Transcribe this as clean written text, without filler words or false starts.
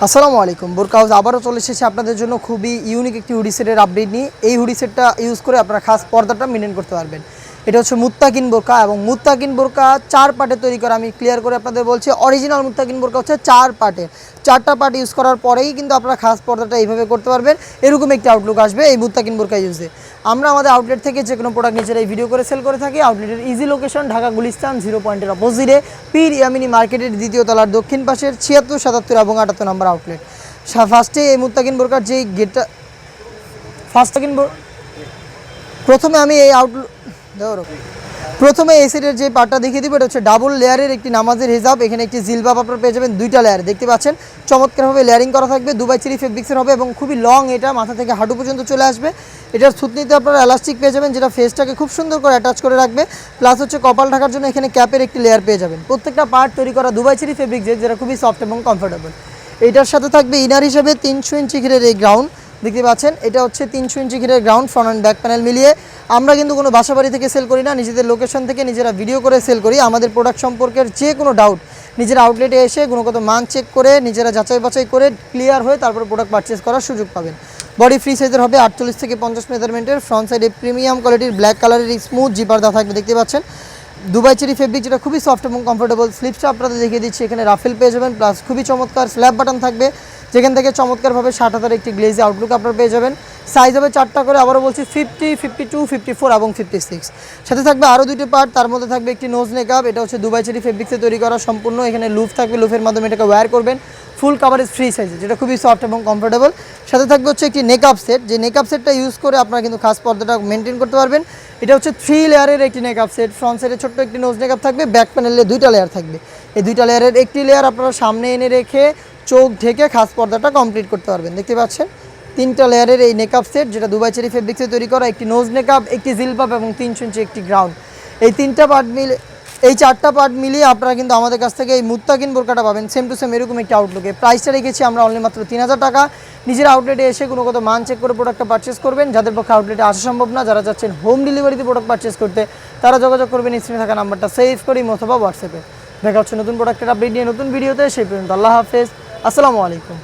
আসসালামু আলাইকুম। বোরকা হাউস আবারও চলে এসেছে আপনাদের জন্য খুবই ইউনিক একটি হুডি সেটের আপডেট নিয়ে। এই হুডি সেটটা ইউজ করে আপনারা খাস পর্দাটা মেনটেন করতে পারবেন। এটা হচ্ছে মুত্তাকিন বোরকা এবং মুত্তাকিন বোরকা 4 পার্টে তৈরি করা। আমি ক্লিয়ার করে আপনাদের বলছি, অরিজিনাল মুত্তাকিন বোরকা হচ্ছে 4 পার্টের। 4টা পার্ট ইউজ করার পরেই কিন্তু আপনারা খাস পর্দাটা এইভাবে করতে পারবেন। এরকম একটি আউটলুক আসবে এই মুত্তাকিন বোরকা ইউজে। আমরা আমাদের আউটলেট থেকে যে কোনো প্রোডাক্ট নিজেরাই ভিডিও করে সেল করে থাকি। আউটলেটের ইজি লোকেশন ঢাকা গুলিস্তান 0 পয়েন্টের অপোজিটে পীর ইয়ামিনী মার্কেটের দ্বিতীয় তলার দক্ষিণ পাশের 76, 77 এবং 78 নম্বর আউটলেট। ফার্স্টে এই মুত্তাকিন বোরকার যে গেটটা প্রথমে আমি এই প্রথমে এই সেটের যে পার্টটা দেখিয়ে দিব, এটা হচ্ছে ডাবল লেয়ারের একটি নামাজের হিজাব। এখানে একটি জিলবাব আপনারা পেয়ে যাবেন 2টা লেয়ার, দেখতে পাচ্ছেন চমৎকারভাবে লেয়ারিং করা থাকবে। দুবাই চেরি ফেব্রিক্সের হবে এবং খুবই লং, এটা মাথা থেকে হাঁটু পর্যন্ত চলে আসবে। এটার থুতনিতে আপনারা এলাস্টিক পেয়ে যাবেন, যেটা ফেসটাকে খুব সুন্দর করে অ্যাটাচ করে রাখবে। প্লাস হচ্ছে কপাল ঢাকার জন্য এখানে ক্যাপের একটি লেয়ার পেয়ে যাবেন। প্রত্যেকটা পার্ট তৈরি করা দুবাই চেরি ফেব্রিক্সের, যেটা খুবই সফট এবং কমফোর্টেবল। এটার সাথে থাকবে ইনার হিসেবে 300 ইঞ্চি ঘিরের এই গ্রাউন্ড, দেখতে পাচ্ছেন এটা হচ্ছে 300 ইঞ্চি ঘিরের ground front and back panel মিলিয়ে। আমরা কিন্তু কোনো বাসাবাড়ি থেকে সেল করি না, নিজেদের লোকেশন থেকে নিজেরা ভিডিও করে সেল করি। আমাদের প্রোডাক্ট সম্পর্কের যে কোনো ডাউট নিজেরা আউটলেটে এসে গুণগত মান চেক করে নিজেরা যাচাই বাছাই করে ক্লিয়ার হয়ে তারপর প্রোডাক্ট পারচেস করার সুযোগ পাবেন। বডি ফ্রি সাইজের হবে 48 থেকে 50 মেজারমেন্টের। ফ্রন্ট সাইডে প্রিমিয়াম কোয়ালিটির ব্ল্যাক কালারের স্মুথ জিপার দেওয়া থাকবে, দেখতে পাচ্ছেন দুবাই চেরি ফেব্রিক, যেটা খুবই সফট এবং কমফোর্টেবল। স্লিপসটা আপনাদের দেখিয়ে দিচ্ছি, এখানে রাফেল পেয়ে যাবেন, প্লাস খুবই চমৎকার স্ল্যাব বাটন থাকবে, যেখান থেকে চমৎকারভাবে 60,000 একটি গ্লেজি আউটলুক আপনারা পেয়ে যাবেন। সাইজ হবে 4টা করে, আবারও বলছি 50, 52, 54 এবং 56। সাথে থাকবে আরও 2টি পার্ট, তার মধ্যে থাকবে একটি নোজ নেকআপ। এটা হচ্ছে দুবাই চেরি ফেব্রিক্সে তৈরি করা সম্পূর্ণ। এখানে লুফ থাকবে, লুফের মাধ্যমে এটাকে ওয়্যার করবেন। ফুল কাভারেজ ফ্রি সাইজে, যেটা খুবই সফট এবং কমফোর্টেবল। সাথে থাকবে হচ্ছে একটি নেকআপ সেট, যে নেকআপ সেটটা ইউজ করে আপনারা কিন্তু খাস পর্দাটা মেনটেন করতে পারবেন। এটা হচ্ছে 3 লেয়ারের একটি নেকআপ সেট। ফ্রন্ট সাইডে ছোট্ট একটি নোজ নেকআপ থাকবে, ব্যাক প্যানেলে 2টা লেয়ার থাকবে। এই 2টা লেয়ারের একটি লেয়ার আপনারা সামনে এনে রেখে চোখ ঢেকে খাস পর্দাটা কমপ্লিট করতে পারবেন। দেখতে পাচ্ছেন 3টা লেয়ারের এই নেকআপ সেট, যেটা দুবাই চেরি ফেব্রিক্সে তৈরি করা। একটি নোজ নেকআপ, একটি জিলবাব এবং 300 ইঞ্চি একটি গ্রাউন্ড। এই 3টা পার্ট মিলে, এই 4টা পার্ট মিলিয়ে আপনারা কিন্তু আমাদের কাছ থেকে এই মুত্তাকিন বোরকাটা পাবেন সেম টু সেম এরকম একটি আউটলুকে। প্রাইসটা রেখেছি আমরা অনলি মাত্র 3000 টাকা। নিজের আউটলেটে এসে গুণগত মান চেক করে প্রোডাক্টটা পারচেস করবেন। যাদের পক্ষে আউটলেটে আসা সম্ভব না, যারা যাচ্ছেন হোম ডেলিভারিতে প্রোডাক্ট পারচেস করতে, তারা যোগাযোগ করবেন স্ক্রিনে থাকা নাম্বারটা সেভ করি অথবা হোয়াটসঅ্যাপে। দেখা হচ্ছে নতুন প্রোডাক্টের আপডেট নিয়ে নতুন ভিডিওতে। সেই পর্যন্ত আল্লাহ হাফেজ, আসসালামু আলাইকুম।